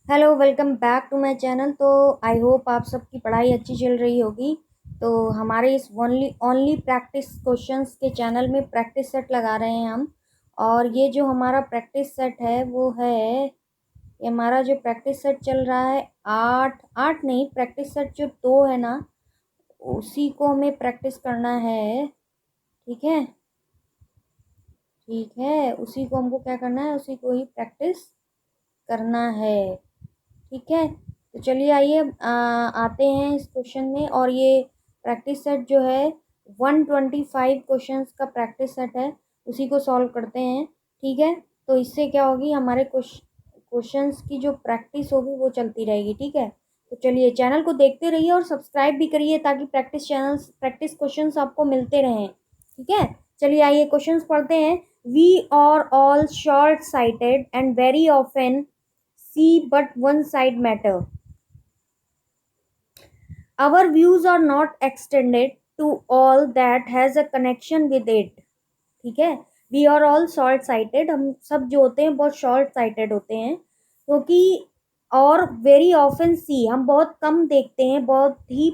Hello, welcome back to my channel. तो I hope आप सबकी पढ़ाई अच्छी चल रही होगी। तो हमारे इस ओनली ओनली प्रैक्टिस क्वेश्चंस के चैनल में प्रैक्टिस सेट लगा रहे हैं हम। और ये जो हमारा प्रैक्टिस सेट है वो है, ये हमारा जो प्रैक्टिस सेट चल रहा है, आठ आठ नहीं, प्रैक्टिस सेट जो दो है ना, उसी को हमें प्रैक्टिस करना है। ठीक है, ठीक है, उसी को हमको क्या करना है, उसी को ही प्रैक्टिस करना है। ठीक है, तो चलिए आइए आते हैं इस क्वेश्चन में। और ये प्रैक्टिस सेट जो है 125 क्वेश्चंस का प्रैक्टिस सेट है, उसी को सॉल्व करते हैं। ठीक है, तो इससे क्या होगी, हमारे क्वेश्चंस की जो प्रैक्टिस होगी वो चलती रहेगी। ठीक है, तो चलिए चैनल को देखते रहिए और सब्सक्राइब भी करिए ताकि प्रैक्टिस क्वेश्चंस आपको मिलते रहें। ठीक है, चलिए आइए क्वेश्चंस पढ़ते हैं। We are all short sighted and very often see but one side matter. Our views are not extended to all that has a connection with it. ठीक है, we are all short sighted, हम सब जो होते हैं बहुत short sighted होते हैं, क्योंकि और वेरी ऑफन सी, हम बहुत कम देखते हैं, बहुत ही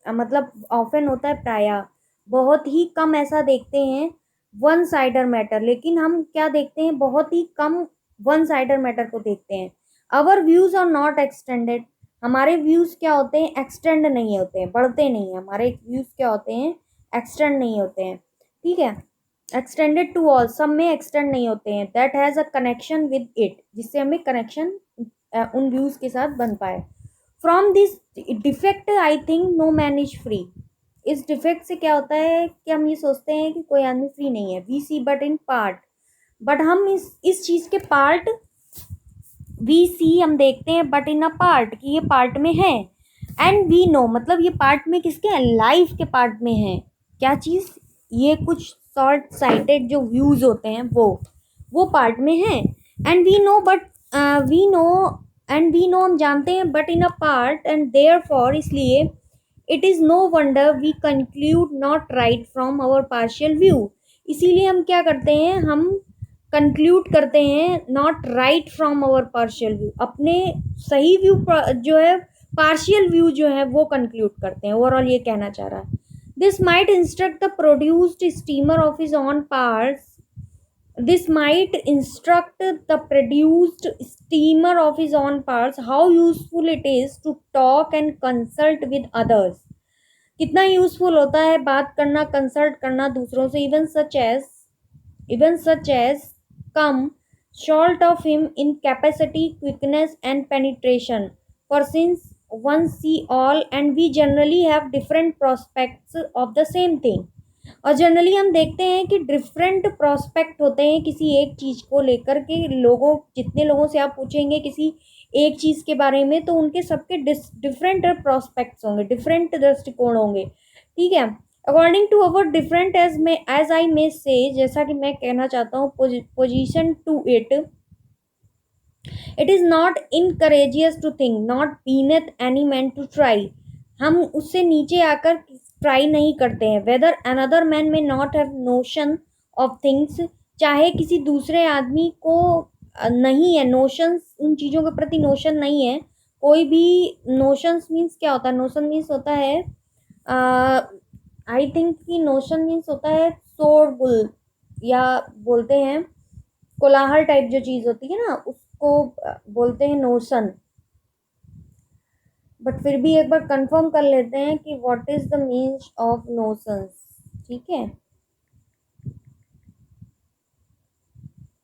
मतलब ऑफन होता है प्राय, बहुत ही कम ऐसा देखते हैं वन साइडर मैटर। लेकिन हम क्या देखते हैं, बहुत ही कम वन साइडर मैटर को देखते हैं। Our views are not extended, हमारे व्यूज क्या होते हैं, एक्सटेंड नहीं होते हैं, बढ़ते नहीं है। हमारे व्यूज क्या होते हैं, एक्सटेंड नहीं होते हैं। ठीक है, एक्सटेंडेड टू ऑल, सब में एक्सटेंड नहीं होते हैं। That has a connection with it, जिससे हमें कनेक्शन उन व्यूज के साथ बन पाए। From this defect I think no man is free, इस डिफेक्ट से क्या होता है कि हम ये सोचते हैं कि कोई आदमी फ्री नहीं है। We see but in part, but हम इस चीज के पार्ट, वी सी हम देखते हैं, बट इन अ पार्ट, कि ये पार्ट में है। एंड वी नो, मतलब ये पार्ट में किसके हैं, लाइफ के पार्ट में है। क्या चीज, ये कुछ शॉर्ट साइटेड जो व्यूज होते हैं वो पार्ट में है। And we know but we know and we know, हम जानते हैं, but in a part, and therefore, इसलिए it is no wonder we conclude not right from our partial view, इसीलिए हम क्या करते हैं, हम कंक्लूड करते हैं not right from our partial view, अपने सही व्यू जो है, पार्शियल व्यू जो है वो कंक्लूड करते हैं। ओवरऑल ये कहना चाह रहा है। This might instruct the produced steamer of his on parts, this might instruct the produced steamer of his own parts how useful it is to talk and consult with others, कितना useful होता है बात करना, consult करना दूसरों से। Even such as come short of him in capacity, quickness and penetration, for since one see all and we generally have different prospects of the same thing, और generally हम देखते हैं कि डिफरेंट प्रोस्पेक्ट होते हैं किसी एक चीज़ को लेकर के। लोगों, जितने लोगों से आप पूछेंगे किसी एक चीज़ के बारे में, तो उनके सबके डिफरेंट प्रोस्पेक्ट्स होंगे, डिफरेंट दृष्टिकोण होंगे। ठीक है, according to our different age I may say, जैसा कि मैं कहना चाहता हूँ, position to it is not incongruous to think, not beneath any man to try, हम उससे नीचे आकर ट्राई नहीं करते हैं। Whether another man may not have notion of things, चाहे किसी दूसरे आदमी को नहीं है नोशंस, उन चीज़ों के प्रति नोशन नहीं है कोई भी। नोशंस मीन्स क्या होता है, नोशन मीन्स होता है, आई थिंक कि नोशन मीन्स होता है शोरगुल, या बोलते हैं कोलाहल टाइप जो चीज़ होती है ना, उसको बोलते हैं नोशन। बट फिर भी एक बार कंफर्म कर लेते हैं कि what is the means of notions. ठीक है,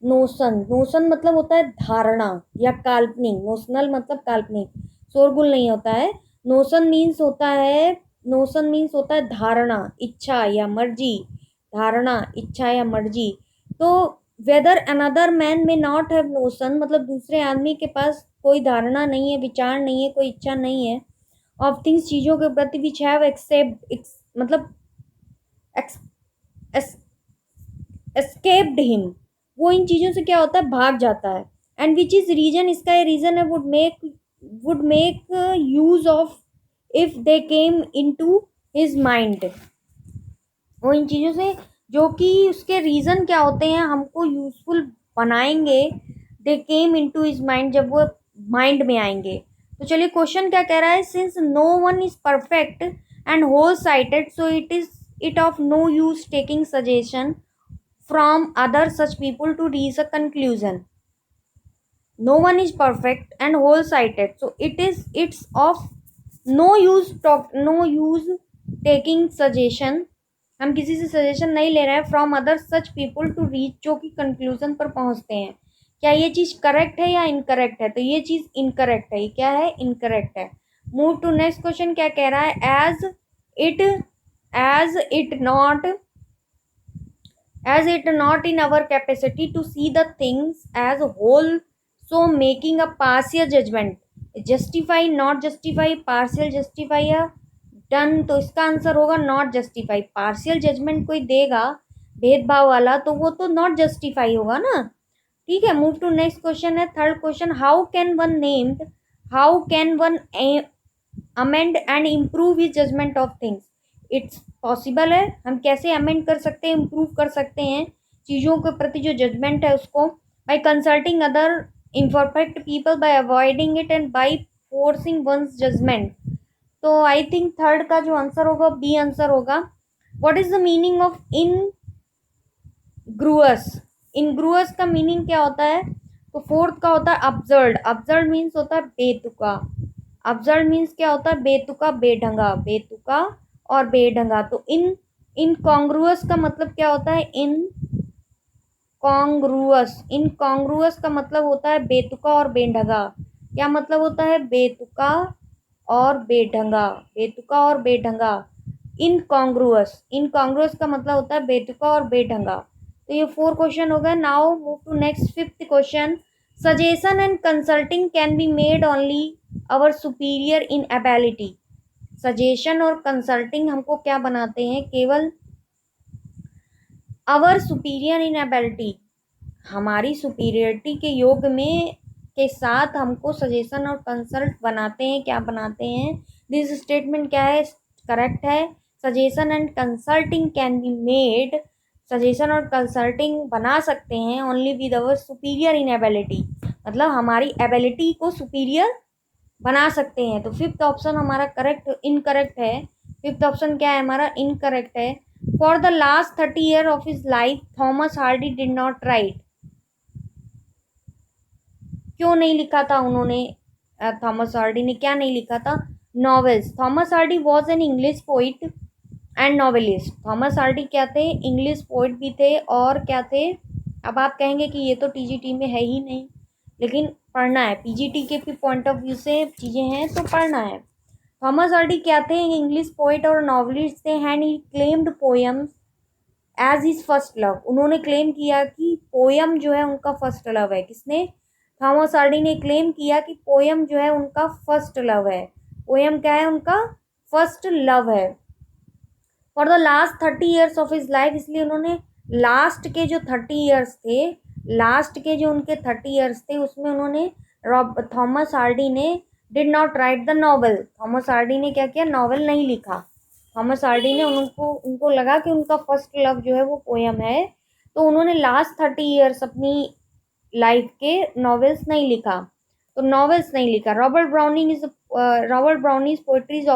नोशन मतलब होता है धारणा या काल्पनिक, नोशनल मतलब काल्पनिक, शोरगुल नहीं होता है। नोशन मीन्स होता है, नोशन मीन्स होता है धारणा, इच्छा या मर्जी, धारणा, इच्छा या मर्जी। तो weather another man may not have notion, मतलब दूसरे आदमी के पास कोई धारणा नहीं है, विचार नहीं है, कोई इच्छा नहीं है, ऑफ थिंग्स, चीज़ों के प्रति, विच हैव एक्सेप्ट, मतलब एस्केप्ड हिम, वो इन चीज़ों से क्या होता है, भाग जाता है। एंड विच इज़ रीजन, इसका ये रीज़न है, would make use of if they came into his mind, वो इन चीज़ों से, जो कि उसके रीज़न क्या होते हैं, हमको यूजफुल बनाएंगे। दे केम इनटू हिज माइंड, जब वो माइंड में आएंगे। तो चलिए क्वेश्चन क्या कह रहा है, since no one is perfect and whole sighted so it of no use taking suggestion from other such people to reach a conclusion. No one is perfect and whole sighted, so it's of no use taking suggestion। हम किसी से suggestion नहीं ले रहे हैं from other such people to reach, जो कि conclusion पर पहुंचते हैं। क्या ये चीज करेक्ट है या इनकरेक्ट है? तो ये चीज इनकरेक्ट है। ये क्या है? इनकरेक्ट है। Move to next question. क्या कह रहा है, it as it not in our capacity to see the things as a whole, so making a partial judgment, justify not justify, partial justify या डन। तो इसका आंसर होगा not justify. Partial judgement कोई देगा भेदभाव वाला तो वो तो नॉट जस्टिफाई होगा ना। ठीक है, मूव टू नेक्स्ट क्वेश्चन है third question. How can one amend and improve his judgement of things. It's possible है, हम कैसे अमेंड कर सकते हैं, इम्प्रूव कर सकते हैं चीज़ों के प्रति जो जजमेंट है उसको, by consulting other imperfect people, by avoiding it and by forcing one's judgement. तो आई थिंक थर्ड का जो आंसर होगा बी आंसर होगा। What is the meaning of incongruous? Incongruous का मीनिंग क्या होता है? तो फोर्थ का होता है अब्सर्ड। अब्सर्ड मीन्स होता है बेतुका। अब्सर्ड मीन्स क्या होता है? बेतुका, बेढंगा, बेतुका और बेढंगा। तो इनकॉन्ग्रुअस का मतलब क्या होता है? इनकॉन्ग्रुअस का मतलब होता है बेतुका और बेढंगा। क्या मतलब होता है? बेतुका और बेढंगा, बेतुका और बेढंगा। इनकॉन्ग्रुअस का मतलब होता है बेतुका और बेढंगा। तो ये 4 क्वेश्चन हो गए। Now move to next fifth question. Suggestion and consulting can be made only our superior in ability. Suggestion और कंसल्टिंग हमको क्या बनाते हैं? केवल अवर सुपीरियर इन एबिलिटी, हमारी सुपीरियरिटी के योग में के साथ हमको सजेशन और कंसल्ट बनाते हैं। क्या बनाते हैं? दिस स्टेटमेंट क्या है? करेक्ट है। Suggestion and consulting can be made, suggestion और कंसल्टिंग बना सकते हैं only with our superior in ability, मतलब हमारी एबिलिटी को सुपीरियर बना सकते हैं। तो फिफ्थ ऑप्शन हमारा इनकरेक्ट है। फिफ्थ ऑप्शन क्या है हमारा? इनकरेक्ट है। For the last 30 year of his life Thomas Hardy did not right. क्यों नहीं लिखा था उन्होंने? थॉमस हार्डी ने क्या नहीं लिखा था? Novels. Thomas Hardy was an English poet and novelist. Thomas Hardy क्या थे? इंग्लिश पोइट भी थे और क्या थे? अब आप कहेंगे कि ये तो टीजीटी में है ही नहीं, लेकिन पढ़ना है, पीजीटी के भी पॉइंट ऑफ व्यू से चीज़ें हैं तो पढ़ना है। थॉमस हार्डी क्या थे? इंग्लिश पोइट और नॉवलिस्ट थे। And he claimed poems as his first love. उन्होंने क्लेम किया कि पोयम जो है उनका फर्स्ट लव है। किसने? थॉमस हार्डी ने क्लेम किया कि पोयम जो है उनका फर्स्ट लव है। पोयम क्या है? उनका फर्स्ट लव है। For the last 30 years of his life, इसलिए उन्होंने लास्ट के जो 30 ईयर्स थे, लास्ट के जो उनके 30 ईयर्स थे उसमें उन्होंने थॉमस हार्डी ने did not right the novel. Thomas Hardy ने क्या किया? नॉवल नहीं लिखा। थॉमस हार्डी ने उनको लगा कि उनका फर्स्ट लव जो है वो पोयम है, तो उन्होंने लास्ट 30 ईयर्स अपनी लाइफ के नॉवेल्स नहीं लिखा। तो नॉवेल्स नहीं लिखा। Robert Browning poetry is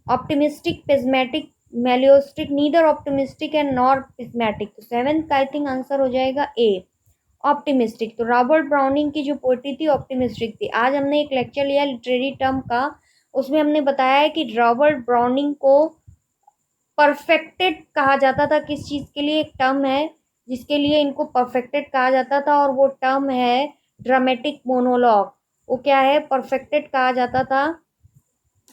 optimistic, pessimistic, melioristic, neither optimistic and nor pessimistic. तो सेवेंथ का आई थिंक आंसर हो जाएगा ए, ऑप्टिमिस्टिक। तो रॉबर्ट ब्राउनिंग की जो पोएट्री थी ऑप्टिमिस्टिक थी। आज हमने एक लेक्चर लिया लिटरेरी टर्म का, उसमें हमने बताया है कि रॉबर्ट ब्राउनिंग को परफेक्टेड कहा जाता था। किस चीज़ के लिए? एक टर्म है जिसके लिए इनको परफेक्टेड कहा जाता था और वो टर्म है ड्रामेटिक मोनोलॉग। वो क्या है? परफेक्टेड कहा जाता था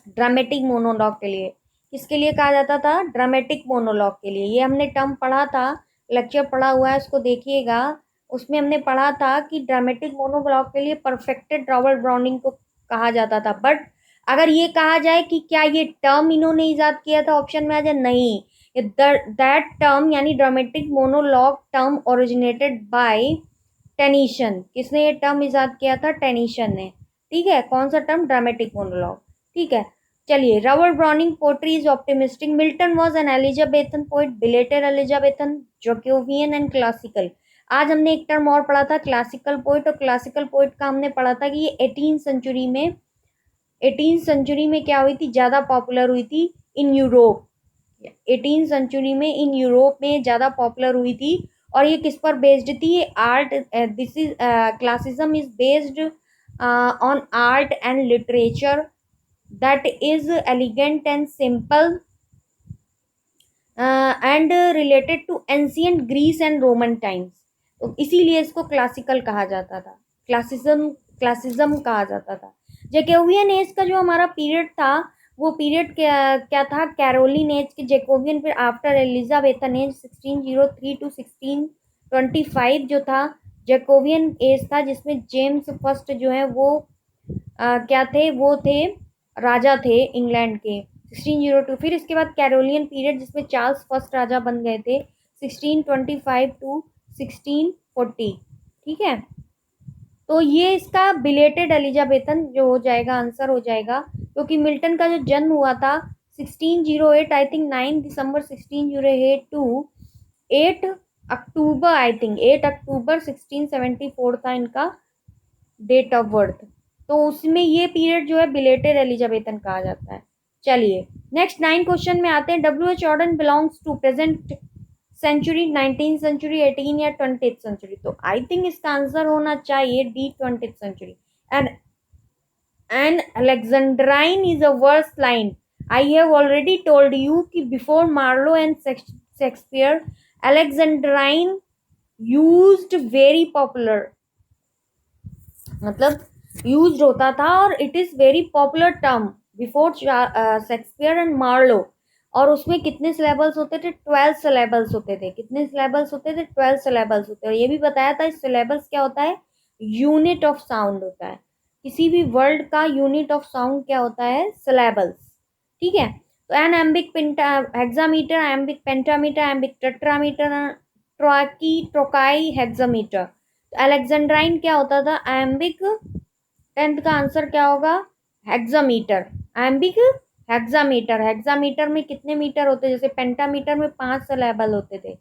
ड्रामेटिक मोनोलॉग के लिए। किसके लिए कहा जाता था? ड्रामेटिक मोनोलॉग के लिए। ये हमने टर्म पढ़ा था, लेक्चर पढ़ा हुआ है, उसको देखिएगा। उसमें हमने पढ़ा था कि ड्रामेटिक मोनोलॉग के लिए परफेक्टेड रॉबर्ट ब्राउनिंग को कहा जाता था। बट अगर ये कहा जाए कि क्या ये टर्म इन्होंने ईजाद किया था, ऑप्शन में आ जाए नहीं। दैट टर्म यानी dramatic monologue term originated by Tennyson. किसने ये टर्म ईजाद किया था? टेनीशन ने। ठीक है, कौन सा टर्म? Dramatic monologue. ठीक है, चलिए। Robert Browning poetry is optimistic. Milton was an Elizabethan poet, belated Elizabethan, Jacobean and classical. आज हमने एक टर्म और पढ़ा था क्लासिकल पोइट, और क्लासिकल पोइट का हमने पढ़ा था कि ये 18th सेंचुरी में क्या हुई थी, ज़्यादा पॉपुलर हुई थी इन यूरोप। 18th सेंचुरी में इन यूरोप में ज़्यादा पॉपुलर हुई थी। और ये किस पर बेस्ड थी, ये art, this is classicism is based on art and literature that is elegant and simple and related to ancient Greece and Roman times. तो इसीलिए इसको क्लासिकल कहा जाता था, क्लासिज्म कहा जाता था। जैकोबियन एज का जो हमारा पीरियड था, वो पीरियड क्या था, कैरोलिन एज के जैकोबियन, फिर आफ्टर एलिजाबेथन एज 1603 टू 1625 जो था जैकोबियन एज था, जिसमें जेम्स फर्स्ट जो है वो क्या थे, वो थे राजा थे इंग्लैंड के 1602। फिर इसके बाद कैरोलियन पीरियड जिसमें चार्ल्स फर्स्ट राजा बन गए थे 1625 टू 1640। ठीक है, तो ये इसका बिलेटेड एलिजाबेथन जो हो जाएगा, आंसर हो जाएगा, क्योंकि मिल्टन का जो जन्म हुआ था 1608 आई थिंक 9 दिसंबर 1608 टू 8 अक्टूबर आई थिंक 8 अक्टूबर 1674 था इनका डेट ऑफ बर्थ। तो उसमें ये पीरियड जो है बिलेटेड एलिजाबेथन कहा जाता है। चलिए नेक्स्ट 9 क्वेश्चन में आते हैं। W H Auden belongs to present century, 19th century, 18 या 20th सेंचुरी? तो आई थिंक इसका आंसर होना चाहिए D 20th century. And alexandrine is a verse line. I have already told you कि before Marlowe and Shakespeare alexandrine used very popular, मतलब use होता था, और it is very popular term before Shakespeare and Marlowe. और उसमें कितने syllables होते थे, 12 सिलेबल्स होते थे। कितने सिलेबल्स होते थे, 12 सिलेबल्स होते हैं। और ये भी बताया था इस सिलेबल्स क्या होता है, यूनिट ऑफ साउंड होता है। किसी भी वर्ड का यूनिट ऑफ साउंड क्या होता है, सिलेबल्स। ठीक है, तो an iambic hexameter, iambic pentameter, iambic tetrameter, trochaic hexameter. Alexandrine क्या होता था, एम्बिक। 10th का आंसर क्या होगा, हेक्सामीटर, एम्बिक हेक्सामीटर। हेक्सामीटर में कितने मीटर होते, जैसे पेंटामीटर में 5 सिलेबल होते थे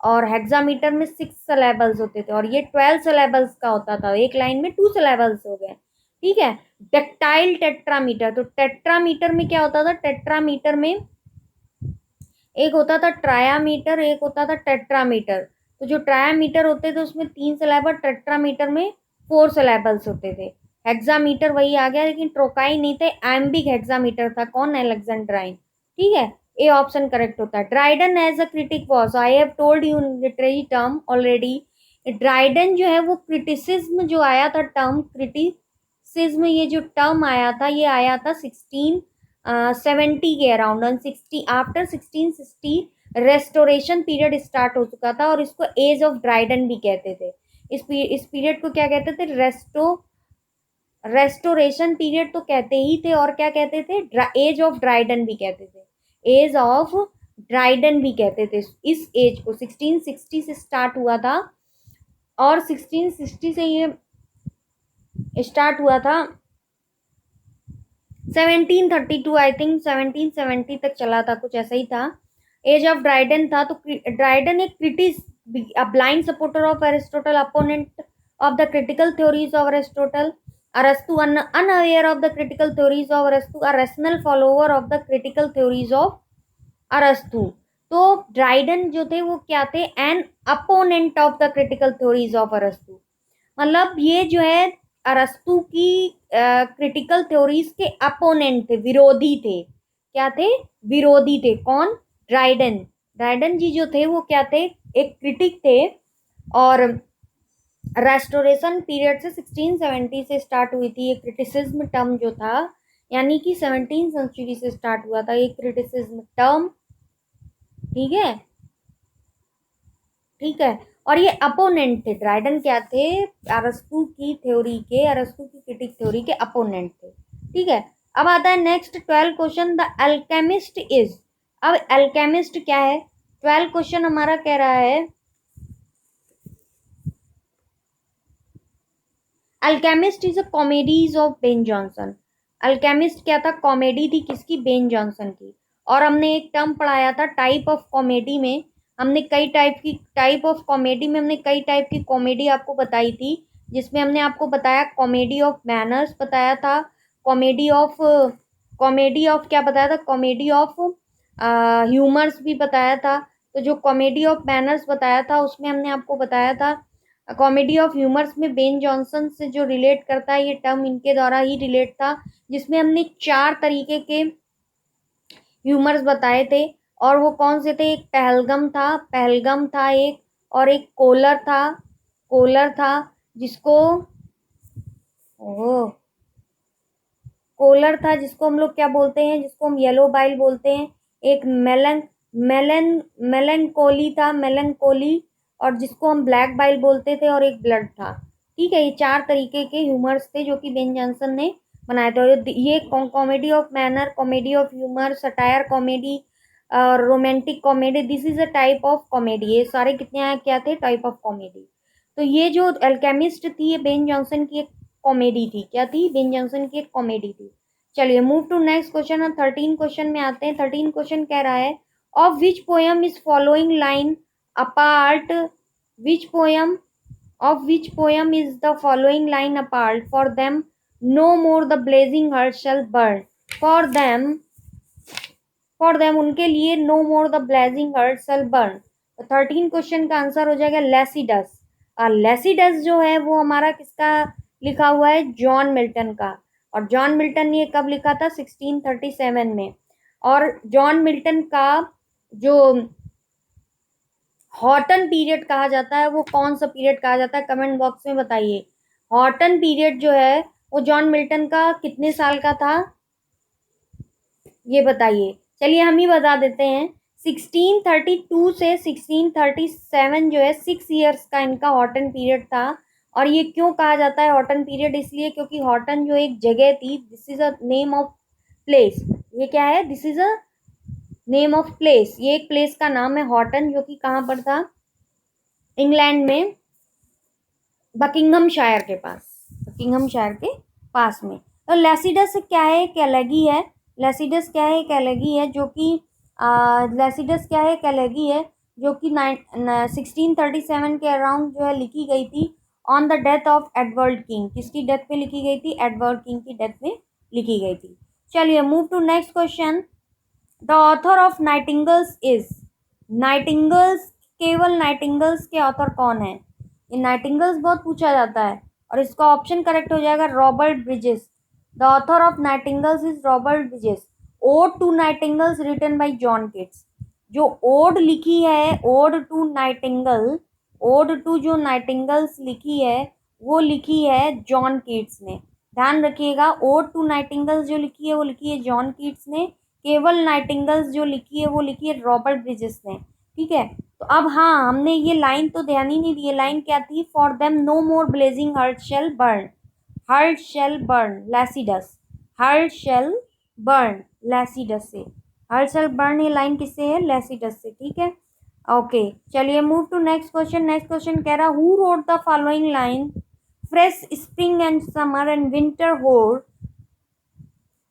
और हेक्सामीटर में 6 सिलेबल्स होते थे, और ये 12 सिलेबल्स का होता था। एक लाइन में 2 सिलेबल्स हो गए। ठीक है, टेक्टाइल टेट्रामीटर। तो टेट्रामीटर में क्या होता था, टेट्रामीटर में एक होता था ट्रायामीटर, एक होता था टेट्रामीटर। तो जो ट्रायामीटर होते थे उसमें 3 सिलेबल, टेट्रामीटर में 4 सिलेबल्स होते थे। हेक्सामीटर वही आ गया, लेकिन ट्रोकाई नहीं थे, एम्बिक हेक्सामीटर था। कौन, अलेक्जेंड्राइन। ठीक है, ए ऑप्शन करेक्ट होता है। Dryden as a critic was, I have told you literary term already. Dryden जो है वो क्रिटिसिज्म जो आया था, टर्म क्रिटिसिज्म, ये जो टर्म आया था, ये आया था 1670 के around. 60 after 1660 restoration period start हो चुका था, और इसको एज ऑफ ड्राइडन भी कहते थे। इस पीरियड को क्या कहते थे, रेस्टोरेशन पीरियड तो कहते ही थे, और क्या कहते थे, एज ऑफ ड्राइडन भी कहते थे। एज ऑफ ड्राइडन भी कहते थे इस एज को। 1660 से स्टार्ट हुआ था, और 1660 से ये स्टार्ट हुआ था 1732 आई थिंक 1770 तक चला था, कुछ ऐसा ही था। एज ऑफ ड्राइडन था। तो ड्राइडन एक critic, a blind supporter of Aristotle, opponent of the critical theories of Aristotle. अरस्तु, unaware of the critical theories of Arastu, a rational follower of the critical theories of अरस्तु। तो Dryden जो थे वो क्या थे, an opponent of the critical theories of अरस्तु। मतलब ये जो है अरस्तु की क्रिटिकल थ्योरीज के अपोनेंट थे, विरोधी थे। क्या थे, विरोधी थे। कौन, ड्राइडन। ड्राइडन जी जो थे वो क्या थे, एक क्रिटिक थे। और रेस्टोरेशन पीरियड से 1670 से स्टार्ट हुई थी ये क्रिटिसिज्म टर्म जो था, यानी कि 17th सेंचुरी से स्टार्ट हुआ था ये क्रिटिसिज्म टर्म। ठीक है, ठीक है। और ये अपोनेंट थे, ड्राइडन क्या थे, अरस्तु की थ्योरी के, अरस्तु की क्रिटिक थ्योरी के अपोनेंट थे। ठीक है, अब आता है next 12 question, the alchemist is. अब अल्केमिस्ट क्या है, 12 क्वेश्चन हमारा कह रहा है alchemist is a comedies of Ben Jonson. Alchemist क्या था, कॉमेडी थी, किसकी, बेन जॉनसन की। और हमने एक टर्म पढ़ाया था टाइप ऑफ कॉमेडी में, हमने कई टाइप ऑफ कॉमेडी में हमने कई टाइप की कॉमेडी आपको बताई थी, जिसमें हमने आपको बताया कॉमेडी ऑफ मैनर्स बताया था, कॉमेडी ऑफ क्या बताया था, कॉमेडी ऑफ ह्यूमर्स भी बताया था। तो जो कॉमेडी ऑफ मैनर्स बताया था उसमें हमने आपको बताया था कॉमेडी ऑफ ह्यूमर्स में बेन जॉनसन से जो रिलेट करता है ये टर्म इनके द्वारा ही रिलेट था, जिसमें हमने 4 तरीके के ह्यूमर्स बताए थे। और वो कौन से थे, एक पहलगम था एक, और एक कोलर था जिसको ओह कोलर था जिसको हम लोग क्या बोलते हैं, जिसको हम येलो बाइल बोलते हैं। एक मेलनकोली और जिसको हम ब्लैक बाइल बोलते थे, और एक ब्लड था। ठीक है, ये 4 तरीके के ह्यूमर्स थे जो कि बेन जॉनसन ने बनाए थे। और ये comedy of manner, comedy of humour, satire comedy और romantic comedy, this is a type of comedy. ये सारे कितने आए, क्या थे, टाइप ऑफ कॉमेडी। तो ये जो अल्केमिस्ट थी ये बेन जॉनसन की एक कॉमेडी थी। क्या थी, बेन जॉनसन की एक कॉमेडी थी। चलिए मूव टू नेक्स्ट क्वेश्चन। हम 13 क्वेश्चन में आते हैं। 13 क्वेश्चन कह रहा है of which poem is following line apart, which poem of which poem is the following line apart, for them no more the blazing heart shall burn, for them उनके लिए no more the blazing heart shall burn। तो 13 question का answer हो जाएगा लेसिडस। और लेसिडस जो है वो हमारा किसका लिखा हुआ है, जॉन मिल्टन का। और जॉन मिल्टन ने कब लिखा था, 1637 में। और जॉन मिल्टन का जो हॉटन पीरियड कहा जाता है वो कौन सा पीरियड कहा जाता है, कमेंट बॉक्स में बताइए। हॉटन पीरियड जो है वो जॉन मिल्टन का कितने साल का था, ये बताइए। चलिए हम ही बता देते हैं, 1632 से 1637 जो है 6 ईयर्स का इनका हॉटन पीरियड था। और ये क्यों कहा जाता है हॉटन पीरियड, इसलिए क्योंकि हॉटन जो एक जगह थी, this is a name of place. ये क्या है, this is a name of place, ये एक प्लेस का नाम है हॉटन, जो कि कहाँ पर था, इंग्लैंड में, बकिंगमशायर के पास में। तो लेसिडस क्या है, एक एलेगी है। लेसिडस क्या है, एक एलेगी है जो कि लेसिडस क्या है, एक एलेगी है जो कि 1637 के अराउंड जो है लिखी गई थी, on the death of Edward king. किसकी डेथ पे लिखी गई थी, एडवर्ड किंग की डेथ पे लिखी गई थी। चलिए move to next question. The author of nightingales is, nightingales, केवल नाइटिंगल्स के ऑथर कौन है, ये नाइटिंगल्स बहुत पूछा जाता है। और इसका ऑप्शन करेक्ट हो जाएगा Robert Bridges. The author of nightingales is Robert Bridges. Ode to nightingales written by John Keats, जो ओड लिखी है, ओड टू जो नाइटिंगल्स लिखी है वो लिखी है जॉन कीट्स ने। ध्यान रखिएगा, ओड टू नाइटिंगल्स जो लिखी है वो लिखी है जॉन कीट्स ने। केवल नाइटिंगल्स जो लिखी है वो लिखी है रॉबर्ट ब्रिजेस ने। ठीक है, तो अब हाँ, हमने ये लाइन तो ध्यान ही नहीं दी। ये लाइन क्या थी, for them no more blazing hearth shall burn, hearth shall burn Lycidas, hearth shall burn Lycidas से, हर्ट शेल बर्न ये लाइन किससे है, लेसिडस से। ठीक है, ओके। चलिए move to next question. Next question कह रहा who wrote the following line, fresh spring and summer and winter hoar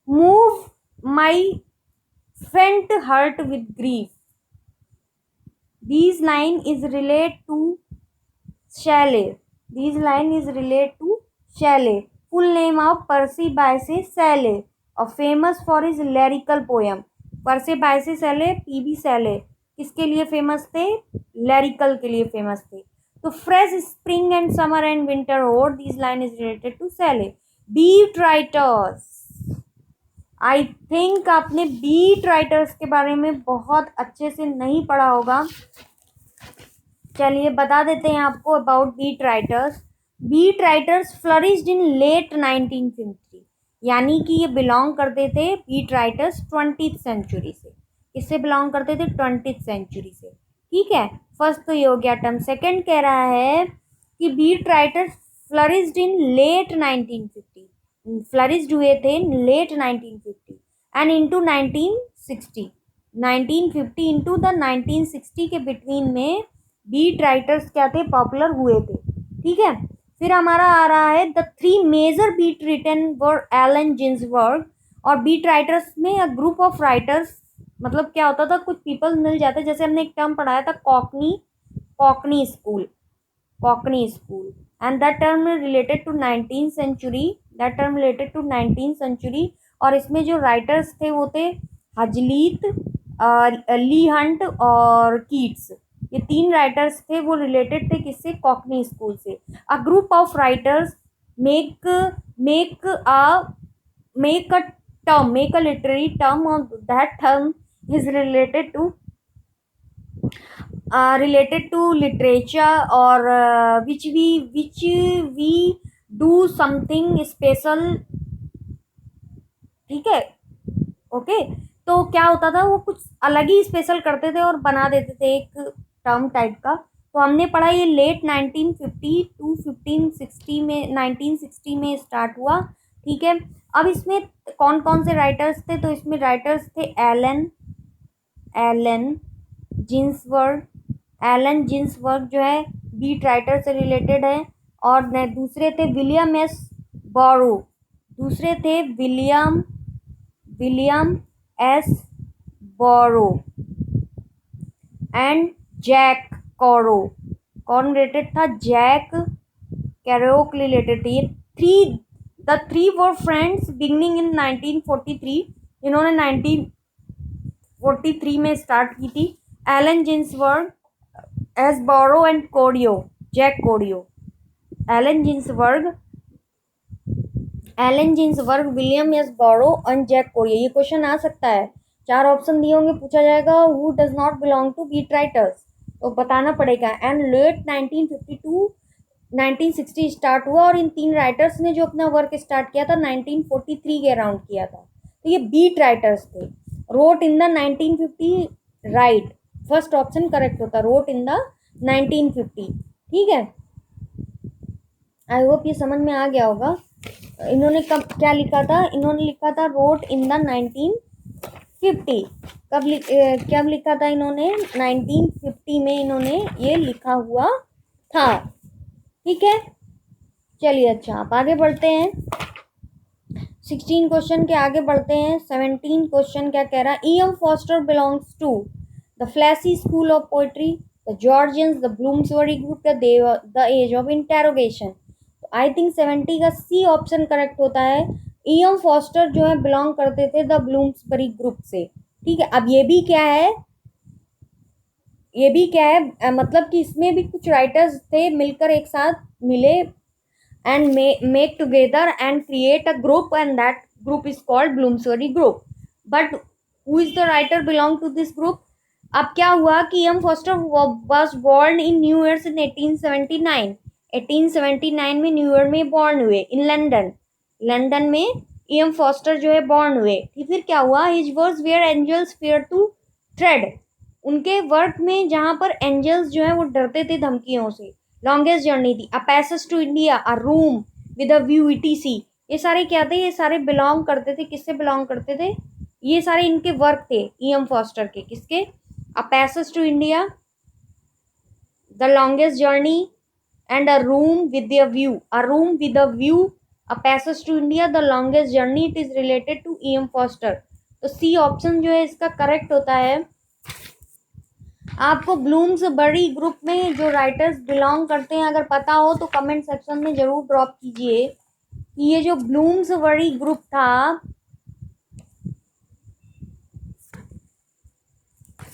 move my faint heart with grief, these line is relate to Shelley, these line is relate to Shelley, full name of Percy Bysshe Shelley, और famous for his lyrical poem। Percy Bysshe Shelley, PB Shelley किसके लिए famous थे, lyrical के लिए famous थे। तो fresh spring and summer and winter hoar, this line is related to Shelley. Beat writers, I think आपने beat writers के बारे में बहुत अच्छे से नहीं पढ़ा होगा। चलिए बता देते हैं आपको about beat writers. Beat writers flourished in late 1950, यानी कि ये बिलोंग करते थे बीट राइटर्स 20th सेंचुरी से। किससे बिलोंग करते थे, 20th सेंचुरी से। ठीक है, फर्स्ट तो ये हो गया टर्म। सेकंड कह रहा है कि beat writers flourished in late 1950, flourished हुए थे late 1950 and into 1960, 1950 into the 1960 के बिटवीन में बीट राइटर्स क्या थे, पॉपुलर हुए थे। ठीक है, फिर हमारा आ रहा है the 3 major beat written were Allen Ginsberg, और बीट राइटर्स में अ ग्रुप ऑफ राइटर्स मतलब क्या होता था, कुछ पीपल मिल जाते, जैसे हमने एक टर्म पढ़ाया था cockney, cockney school, cockney school, and that term related to 19th century, that term related to 19th century। और इसमें जो राइटर्स थे वो थे हजलीत, ली हंट और कीट्स। ये तीन राइटर्स थे, वो रिलेटेड थे किससे, कॉकनी स्कूल से। A group of writers make make a make a term, make a literary term, or that term is related to literature, or which we do something special, ठीक है। Okay, तो क्या होता था, वो कुछ अलग ही स्पेशल करते थे और बना देते थे एक टर्म टाइप का। तो हमने पढ़ा ये लेट 1950 टू 1560 में, 1960 में स्टार्ट हुआ, ठीक है। अब इसमें कौन कौन से राइटर्स थे, तो इसमें राइटर्स थे Allen Allen Ginsberg. Allen Ginsberg जो है बीट राइटर से रिलेटेड है। और दूसरे थे विलियम एस बोरो, दूसरे थे William William S borrow and Jack कॉरो। कौन रिलेटेड था, जैक कैरोक रिलेटेड थे। ये three, the three were friends beginning इन 1943। इन्होंने 1943 में स्टार्ट की थी। Elon Ginsburg, S borrow and कोडियो, Jack कोडियो। Elon Ginsberg, Allen Ginsburg, William S borrow and Jack कोडियो। ये question आ सकता है, चार ऑप्शन दिए होंगे, पूछा जाएगा who does not belong to beat writers, तो बताना पड़ेगा। एंड लेट 1952 1960 स्टार्ट हुआ, और इन तीन राइटर्स ने जो अपना वर्क स्टार्ट किया था 1943 के अराउंड किया था। तो ये बीट राइटर्स थे। Wrote in the 1950, right, first option correct होता, रोट इन द 1950, ठीक है। आई होप ये समझ में आ गया होगा। इन्होंने कब क्या लिखा था, इन्होंने लिखा था रोट इन द 1950। कब लिखा था इन्होंने, 1950 में इन्होंने ये लिखा हुआ था, ठीक है। चलिए अच्छा, आप आगे बढ़ते हैं। 16 क्वेश्चन के आगे बढ़ते हैं। 17 क्वेश्चन क्या कह रहा है, E M Forster belongs to the fleshly school of poetry, the Georgians, the Bloomsbury group, the age of interrogation. I think 70 का सी ऑप्शन करेक्ट होता है। ई एम फॉस्टर जो है बिलोंग करते थे द ब्लूम्सबरी ग्रुप से, ठीक है। अब ये भी क्या है, ये भी क्या है, मतलब कि इसमें भी कुछ राइटर्स थे मिलकर एक साथ मिले and make together and create a group, and that group is called Bloomsbury group. But who is the writer belong to this group? अब क्या हुआ कि M Forster was born in new years in 1879। 1879 में new year में born हुए in London, London में M Forster जो है बॉर्न हुए। फिर क्या हुआ, his works where angels fear to tread, उनके वर्क में जहां पर एंजल्स जो है वो डरते थे धमकियों से। लॉन्गेस्ट जर्नी थी, a passage to India, a room with a view, ETC. ये सारे क्या थे, ये सारे बिलोंग करते थे, किससे बिलोंग करते थे, ये सारे इनके वर्क थे ई एम फॉस्टर के, किसके, a passage to India, the longest journey, and a room with a view, a room with a view, a passage to India, the longest journey, it is related to E M Forster. तो C option जो है इसका correct होता है। आपको Bloomsbury group में जो writers belong करते हैं अगर पता हो तो कमेंट सेक्शन में जरूर ड्रॉप कीजिए कि ये जो ब्लूम्सबरी ग्रुप था,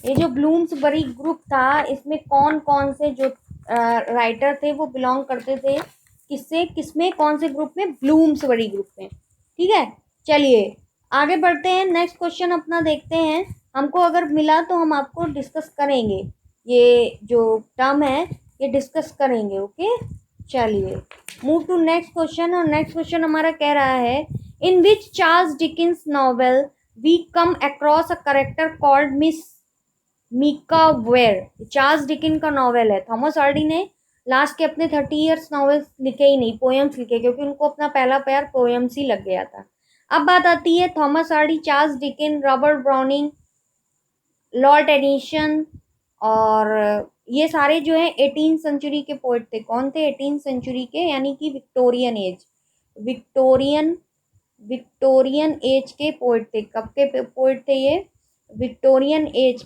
ये जो ब्लूम्सबरी ग्रुप था इसमें कौन कौन से जो राइटर थे वो बिलोंग करते थे किससे, किसमें, कौन से ग्रुप में, ब्लूम्सबरी ग्रुप में, ठीक है। चलिए आगे बढ़ते हैं, नेक्स्ट क्वेश्चन अपना देखते हैं। हमको अगर मिला तो हम आपको डिस्कस करेंगे, ये जो टर्म है ये डिस्कस करेंगे, ओके। चलिए मूव टू नेक्स्ट क्वेश्चन, और नेक्स्ट क्वेश्चन हमारा कह रहा है, in which Charles Dickens novel we come across a character called Miss Micawber. Charles Dickens का नॉवेल है। थॉमस हार्डी ने लास्ट के अपने 30 ईयर्स नॉवेल्स लिखे ही नहीं, पोएम्स लिखे, क्योंकि उनको अपना पहला प्यार पोएम्स ही लग गया था। अब बात आती है Thomas Hardy, Charles Dickens, Robert browning, Lord Tennyson, और ये सारे जो है 18th सेंचुरी के पोइट थे। कौन थे, 18th सेंचुरी के, यानी कि Victorian age, Victorian Victorian age के पोइट थे। कब के पोइट थे ये, विक्टोरियन एज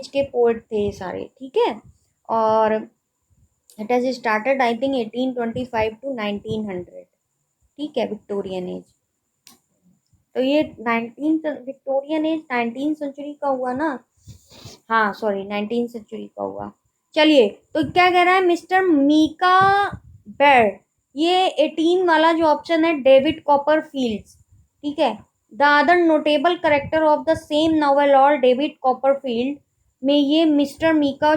के पोएट थे ये सारे, ठीक है। और it has started I think 1825 to 1900, ठीक है, विक्टोरियन एज। तो ये विक्टोरियन एज 19 सेंचुरी का हुआ ना, हाँ सॉरी 19 सेंचुरी का हुआ। चलिए, तो क्या कह रहा है मिस्टर मीका बेर, ये 18 वाला जो ऑप्शन है डेविड कॉपरफील्ड, ठीक है। The other notable character of the same novel और डेविड कॉपरफील्ड में ये मिस्टर मीका,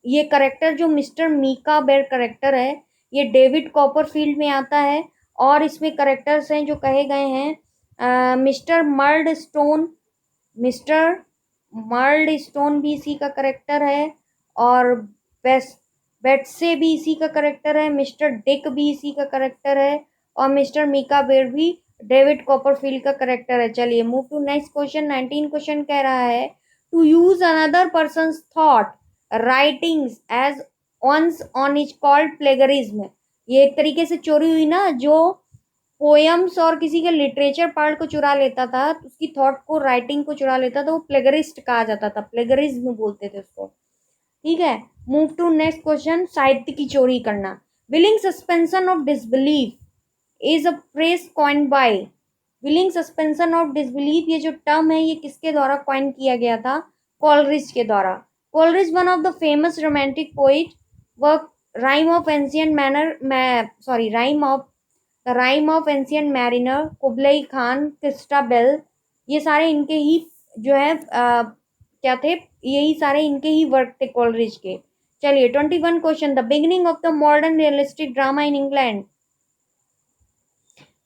ये करेक्टर जो मिस्टर मीका बेर करेक्टर है ये डेविड कॉपरफील्ड में आता है। और इसमें करेक्टर्स हैं जो कहे गए हैं mister Murdstone, mister Murdstone भी इसी का करेक्टर है, और बेट्से भी इसी का करेक्टर है, मिस्टर डिक भी इसी का करेक्टर है, और मिस्टर मीका बेर भी डेविड कॉपरफील्ड का करेक्टर है। चलिए move to next question. 19 question कह रहा है to use another person thought writings as one's own is called plagiarism. ये एक तरीके से चोरी हुई ना, जो पोएम्स और किसी के लिटरेचर पार्ट को चुरा लेता था, उसकी थॉट को, राइटिंग को चुरा लेता था, वो प्लेगरिस्ट कहा जाता था, प्लेगरिज्म बोलते थे उसको, ठीक है। Move to next question. साहित्य की चोरी करना, willing suspension of disbelief is a phrase coined by, willing suspension of disbelief ये जो टर्म है ये किसके द्वारा कॉइन किया गया था? कॉलरिज के द्वारा। Coleridge one of the famous romantic poet, work rhyme of ancient manner, rhyme of ancient mariner, Kublai Khan, Christabel, ये सारे इनके ही जो है क्या थे, यही सारे इनके ही वर्क थे कॉलरिज के। चलिए 21 question. The beginning of the modern realistic drama in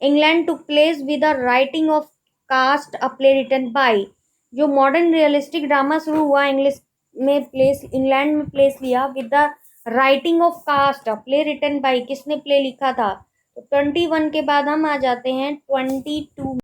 England took place with the writing of Caste, a play written by. जो मॉडर्न रियलिस्टिक ड्रामा शुरू हुआ इंग्लिश में प्लेस, इंग्लैंड में प्लेस लिया with the writing of Caste, a play written by, किसने play लिखा था? तो 21 के बाद हम आ जाते हैं 22